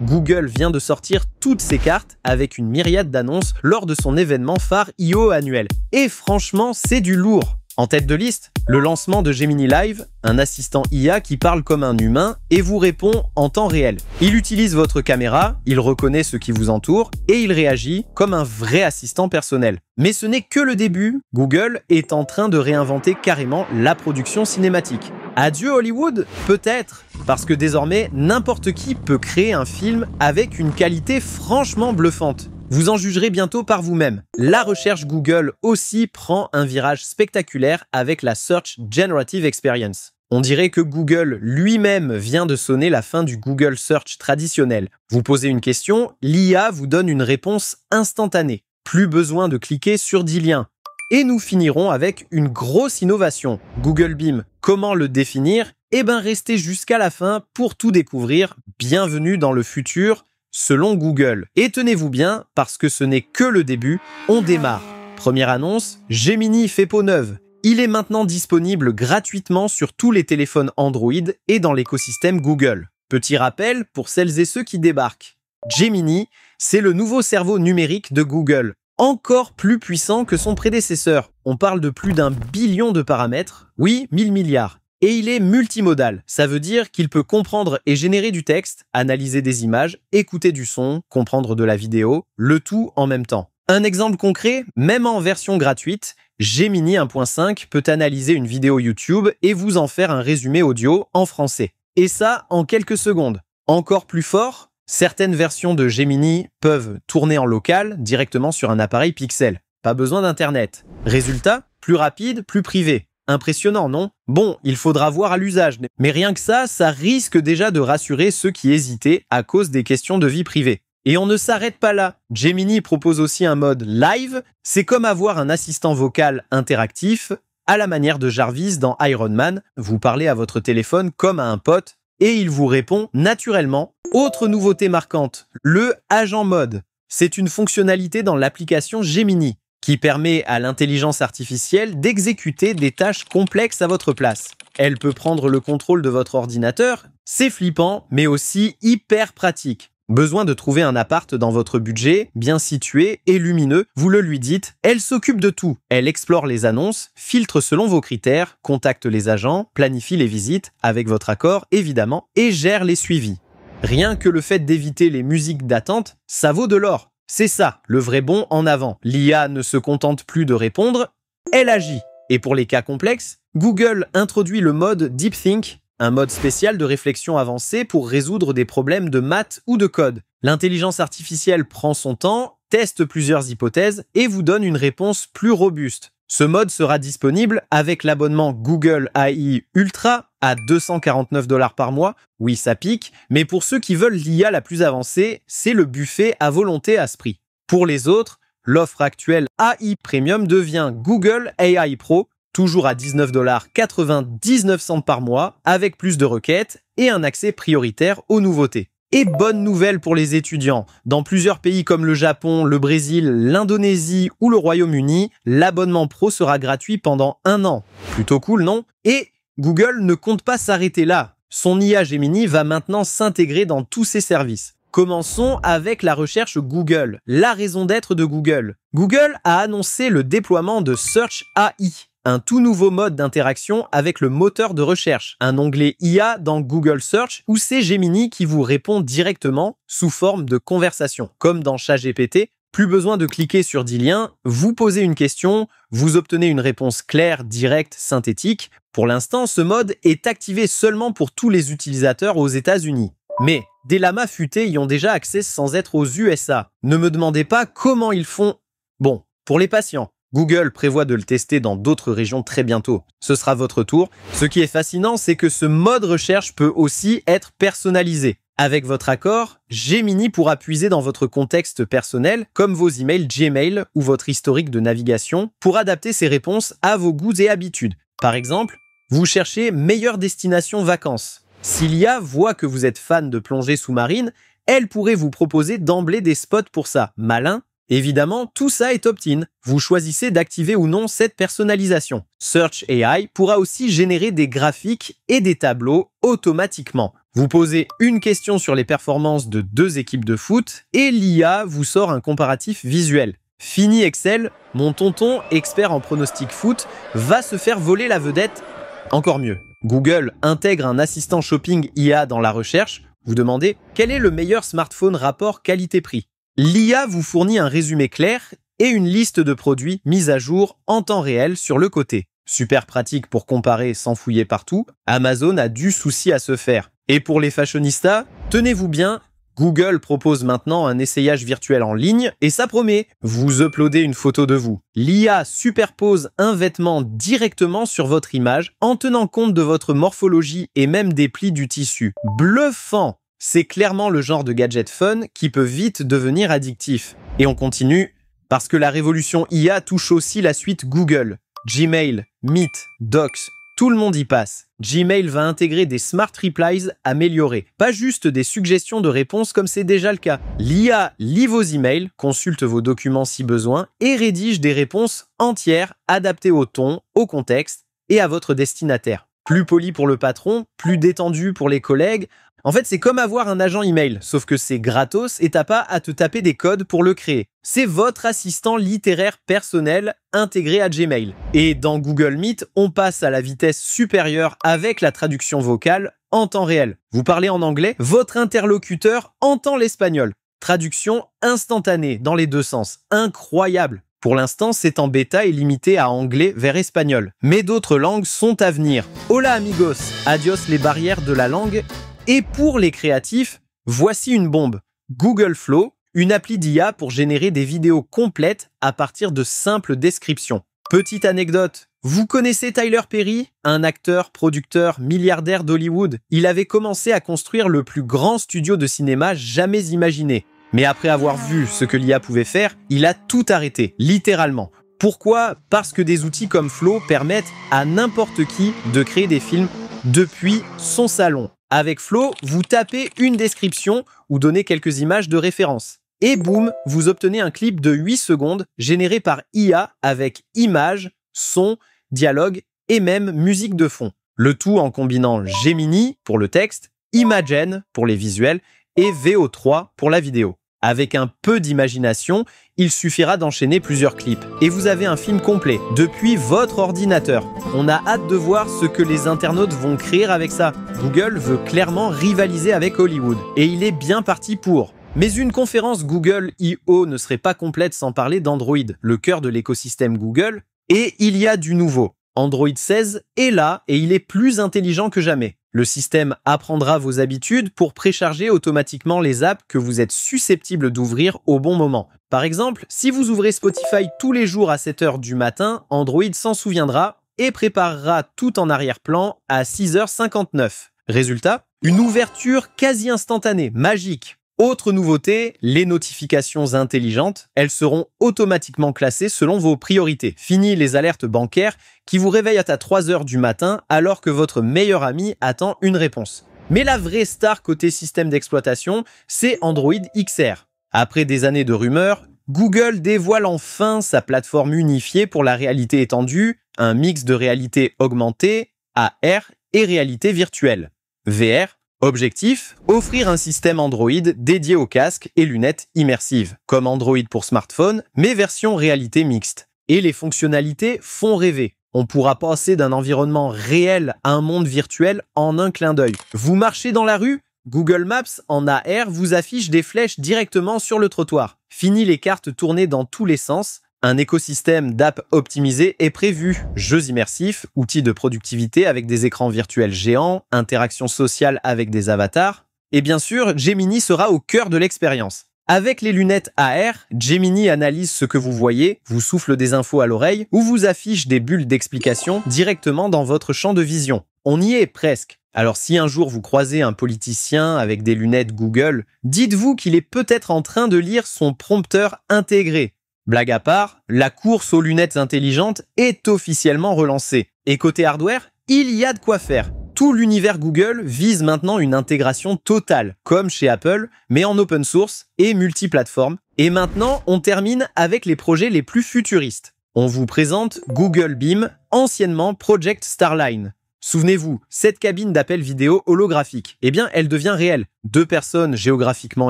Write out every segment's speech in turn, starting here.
Google vient de sortir toutes ses cartes avec une myriade d'annonces lors de son événement phare I.O. annuel. Et franchement, c'est du lourd. En tête de liste, le lancement de Gemini Live, un assistant IA qui parle comme un humain et vous répond en temps réel. Il utilise votre caméra, il reconnaît ce qui vous entoure et il réagit comme un vrai assistant personnel. Mais ce n'est que le début, Google est en train de réinventer carrément la production cinématique. Adieu Hollywood? Peut-être, parce que désormais, n'importe qui peut créer un film avec une qualité franchement bluffante. Vous en jugerez bientôt par vous-même. La recherche Google aussi prend un virage spectaculaire avec la Search Generative Experience. On dirait que Google lui-même vient de sonner la fin du Google Search traditionnel. Vous posez une question, l'IA vous donne une réponse instantanée. Plus besoin de cliquer sur 10 liens. Et nous finirons avec une grosse innovation. Google Beam, comment le définir? Eh ben restez jusqu'à la fin pour tout découvrir. Bienvenue dans le futur, selon Google. Et tenez-vous bien, parce que ce n'est que le début, on démarre. Première annonce, Gemini fait peau neuve. Il est maintenant disponible gratuitement sur tous les téléphones Android et dans l'écosystème Google. Petit rappel pour celles et ceux qui débarquent. Gemini, c'est le nouveau cerveau numérique de Google, encore plus puissant que son prédécesseur. On parle de plus d'1 billion de paramètres, oui, 1000 milliards. Et il est multimodal, ça veut dire qu'il peut comprendre et générer du texte, analyser des images, écouter du son, comprendre de la vidéo, le tout en même temps. Un exemple concret, même en version gratuite, Gemini 1.5 peut analyser une vidéo YouTube et vous en faire un résumé audio en français. Et ça en quelques secondes. Encore plus fort, certaines versions de Gemini peuvent tourner en local directement sur un appareil Pixel. Pas besoin d'internet. Résultat, plus rapide, plus privé. Impressionnant, non? Bon, il faudra voir à l'usage, mais rien que ça risque déjà de rassurer ceux qui hésitaient à cause des questions de vie privée. Et on ne s'arrête pas là. Gemini propose aussi un mode live. C'est comme avoir un assistant vocal interactif, à la manière de Jarvis dans Iron Man. Vous parlez à votre téléphone comme à un pote et il vous répond naturellement. Autre nouveauté marquante, le agent mode. C'est une fonctionnalité dans l'application Gemini qui permet à l'intelligence artificielle d'exécuter des tâches complexes à votre place. Elle peut prendre le contrôle de votre ordinateur. C'est flippant, mais aussi hyper pratique. Besoin de trouver un appart dans votre budget, bien situé et lumineux, vous le lui dites, elle s'occupe de tout. Elle explore les annonces, filtre selon vos critères, contacte les agents, planifie les visites, avec votre accord évidemment, et gère les suivis. Rien que le fait d'éviter les musiques d'attente, ça vaut de l'or. C'est ça, le vrai bond en avant. L'IA ne se contente plus de répondre, elle agit. Et pour les cas complexes, Google introduit le mode Deep Think, un mode spécial de réflexion avancée pour résoudre des problèmes de maths ou de code. L'intelligence artificielle prend son temps, teste plusieurs hypothèses et vous donne une réponse plus robuste. Ce mode sera disponible avec l'abonnement Google AI Ultra à 249 $ par mois. Oui, ça pique, mais pour ceux qui veulent l'IA la plus avancée, c'est le buffet à volonté à ce prix. Pour les autres, l'offre actuelle AI Premium devient Google AI Pro, toujours à 19,99 $ par mois, avec plus de requêtes et un accès prioritaire aux nouveautés. Et bonne nouvelle pour les étudiants. Dans plusieurs pays comme le Japon, le Brésil, l'Indonésie ou le Royaume-Uni, l'abonnement pro sera gratuit pendant 1 an. Plutôt cool, non? Et Google ne compte pas s'arrêter là. Son IA Gemini va maintenant s'intégrer dans tous ses services. Commençons avec la recherche Google, la raison d'être de Google. Google a annoncé le déploiement de Search AI, un tout nouveau mode d'interaction avec le moteur de recherche, un onglet IA dans Google Search où c'est Gemini qui vous répond directement sous forme de conversation. Comme dans ChatGPT, plus besoin de cliquer sur 10 liens, vous posez une question, vous obtenez une réponse claire, directe, synthétique. Pour l'instant, ce mode est activé seulement pour tous les utilisateurs aux États-Unis. Mais des lamas futés y ont déjà accès sans être aux USA. Ne me demandez pas comment ils font. Bon, pour les patients. Google prévoit de le tester dans d'autres régions très bientôt. Ce sera votre tour. Ce qui est fascinant, c'est que ce mode recherche peut aussi être personnalisé. Avec votre accord, Gemini pourra puiser dans votre contexte personnel, comme vos emails Gmail ou votre historique de navigation, pour adapter ses réponses à vos goûts et habitudes. Par exemple, vous cherchez meilleure destination vacances. Si l'IA voit que vous êtes fan de plongée sous-marine, elle pourrait vous proposer d'emblée des spots pour ça. Malin? Évidemment, tout ça est opt-in. Vous choisissez d'activer ou non cette personnalisation. Search AI pourra aussi générer des graphiques et des tableaux automatiquement. Vous posez une question sur les performances de 2 équipes de foot et l'IA vous sort un comparatif visuel. Fini Excel, mon tonton, expert en pronostic foot, va se faire voler la vedette. Encore mieux, Google intègre un assistant shopping IA dans la recherche. Vous demandez quel est le meilleur smartphone rapport qualité-prix. L'IA vous fournit un résumé clair et une liste de produits mis à jour en temps réel sur le côté. Super pratique pour comparer sans fouiller partout. Amazon a du souci à se faire. Et pour les fashionistas, tenez-vous bien, Google propose maintenant un essayage virtuel en ligne et ça promet. Vous uploadez une photo de vous. L'IA superpose un vêtement directement sur votre image en tenant compte de votre morphologie et même des plis du tissu. Bluffant! C'est clairement le genre de gadget fun qui peut vite devenir addictif. Et on continue, parce que la révolution IA touche aussi la suite Google. Gmail, Meet, Docs, tout le monde y passe. Gmail va intégrer des smart replies améliorés, pas juste des suggestions de réponses comme c'est déjà le cas. L'IA lit vos emails, consulte vos documents si besoin et rédige des réponses entières adaptées au ton, au contexte et à votre destinataire. Plus poli pour le patron, plus détendu pour les collègues. En fait, c'est comme avoir un agent email, sauf que c'est gratos et t'as pas à te taper des codes pour le créer. C'est votre assistant littéraire personnel intégré à Gmail. Et dans Google Meet, on passe à la vitesse supérieure avec la traduction vocale en temps réel. Vous parlez en anglais, votre interlocuteur entend l'espagnol. Traduction instantanée dans les 2 sens. Incroyable! Pour l'instant, c'est en bêta et limité à anglais vers espagnol. Mais d'autres langues sont à venir. Hola amigos, adios les barrières de la langue. Et pour les créatifs, voici une bombe. Google Flow, une appli d'IA pour générer des vidéos complètes à partir de simples descriptions. Petite anecdote, vous connaissez Tyler Perry, un acteur, producteur, milliardaire d'Hollywood. Il avait commencé à construire le plus grand studio de cinéma jamais imaginé. Mais après avoir vu ce que l'IA pouvait faire, il a tout arrêté, littéralement. Pourquoi ? Parce que des outils comme Flow permettent à n'importe qui de créer des films depuis son salon. Avec Flow, vous tapez une description ou donnez quelques images de référence. Et boum, vous obtenez un clip de 8 secondes généré par IA avec images, son, dialogue et même musique de fond. Le tout en combinant Gemini pour le texte, Imagen pour les visuels et VO3 pour la vidéo. Avec un peu d'imagination, il suffira d'enchaîner plusieurs clips. Et vous avez un film complet, depuis votre ordinateur. On a hâte de voir ce que les internautes vont créer avec ça. Google veut clairement rivaliser avec Hollywood. Et il est bien parti pour. Mais une conférence Google I.O. ne serait pas complète sans parler d'Android, le cœur de l'écosystème Google. Et il y a du nouveau. Android 16 est là et il est plus intelligent que jamais. Le système apprendra vos habitudes pour précharger automatiquement les apps que vous êtes susceptible d'ouvrir au bon moment. Par exemple, si vous ouvrez Spotify tous les jours à 7h du matin, Android s'en souviendra et préparera tout en arrière-plan à 6h59. Résultat, une ouverture quasi instantanée, magique. Autre nouveauté, les notifications intelligentes, elles seront automatiquement classées selon vos priorités. Fini les alertes bancaires qui vous réveillent à 3h du matin alors que votre meilleur ami attend une réponse. Mais la vraie star côté système d'exploitation, c'est Android XR. Après des années de rumeurs, Google dévoile enfin sa plateforme unifiée pour la réalité étendue, un mix de réalité augmentée, AR et réalité virtuelle, VR. Objectif, offrir un système Android dédié aux casques et lunettes immersives, comme Android pour smartphone, mais version réalité mixte. Et les fonctionnalités font rêver. On pourra passer d'un environnement réel à un monde virtuel en un clin d'œil. Vous marchez dans la rue ? Google Maps en AR vous affiche des flèches directement sur le trottoir. Fini les cartes tournées dans tous les sens. Un écosystème d'apps optimisé est prévu. Jeux immersifs, outils de productivité avec des écrans virtuels géants, interactions sociales avec des avatars. Et bien sûr, Gemini sera au cœur de l'expérience. Avec les lunettes AR, Gemini analyse ce que vous voyez, vous souffle des infos à l'oreille ou vous affiche des bulles d'explication directement dans votre champ de vision. On y est presque. Alors si un jour vous croisez un politicien avec des lunettes Google, dites-vous qu'il est peut-être en train de lire son prompteur intégré. Blague à part, la course aux lunettes intelligentes est officiellement relancée. Et côté hardware, il y a de quoi faire. Tout l'univers Google vise maintenant une intégration totale, comme chez Apple, mais en open source et multiplateforme. Et maintenant, on termine avec les projets les plus futuristes. On vous présente Google Beam, anciennement Project Starline. Souvenez-vous, cette cabine d'appel vidéo holographique, eh bien, elle devient réelle. Deux personnes géographiquement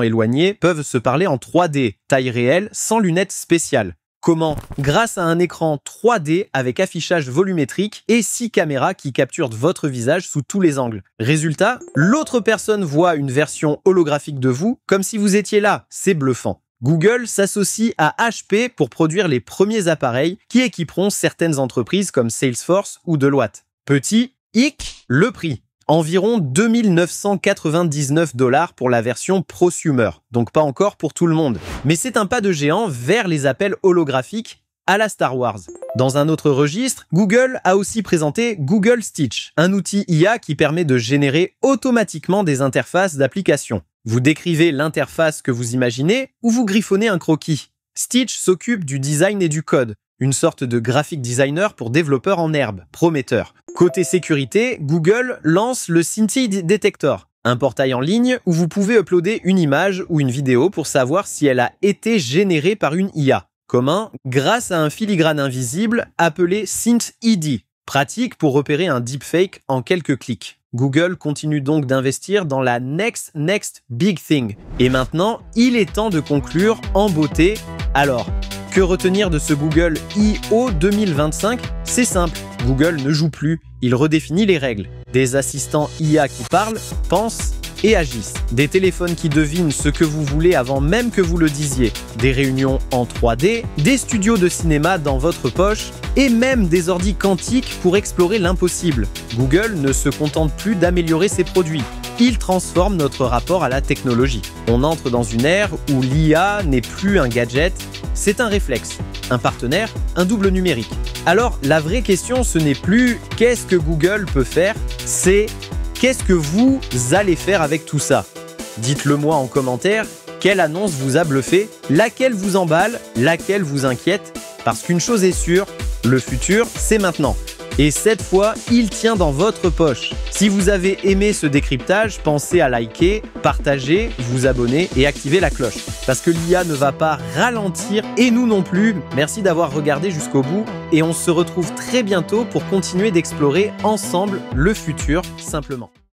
éloignées peuvent se parler en 3D, taille réelle, sans lunettes spéciales. Comment? Grâce à un écran 3D avec affichage volumétrique et 6 caméras qui capturent votre visage sous tous les angles. Résultat, l'autre personne voit une version holographique de vous comme si vous étiez là. C'est bluffant. Google s'associe à HP pour produire les premiers appareils qui équiperont certaines entreprises comme Salesforce ou Deloitte. Petit hic, le prix. Environ 2 999 $ pour la version prosumer, donc pas encore pour tout le monde. Mais c'est un pas de géant vers les appels holographiques à la Star Wars. Dans un autre registre, Google a aussi présenté Google Stitch, un outil IA qui permet de générer automatiquement des interfaces d'applications. Vous décrivez l'interface que vous imaginez ou vous griffonnez un croquis. Stitch s'occupe du design et du code, une sorte de graphic designer pour développeurs en herbe, prometteur. Côté sécurité, Google lance le Scintille Detector, un portail en ligne où vous pouvez uploader une image ou une vidéo pour savoir si elle a été générée par une IA. Comment? Grâce à un filigrane invisible appelé SynthED, pratique pour repérer un deepfake en quelques clics. Google continue donc d'investir dans la next big thing. Et maintenant, il est temps de conclure en beauté. Alors, que retenir de ce Google I.O. 2025? C'est simple, Google ne joue plus, il redéfinit les règles. Des assistants IA qui parlent, pensent et agissent. Des téléphones qui devinent ce que vous voulez avant même que vous le disiez. Des réunions en 3D, des studios de cinéma dans votre poche et même des ordis quantiques pour explorer l'impossible. Google ne se contente plus d'améliorer ses produits. Il transforme notre rapport à la technologie. On entre dans une ère où l'IA n'est plus un gadget, c'est un réflexe, un partenaire, un double numérique. Alors, la vraie question, ce n'est plus « qu'est-ce que Google peut faire ?» c'est « qu'est-ce que vous allez faire avec tout ça ?» Dites-le moi en commentaire, quelle annonce vous a bluffé, laquelle vous emballe, laquelle vous inquiète, parce qu'une chose est sûre, le futur, c'est maintenant. Et cette fois, il tient dans votre poche. Si vous avez aimé ce décryptage, pensez à liker, partager, vous abonner et activer la cloche. Parce que l'IA ne va pas ralentir et nous non plus. Merci d'avoir regardé jusqu'au bout et on se retrouve très bientôt pour continuer d'explorer ensemble le futur simplement.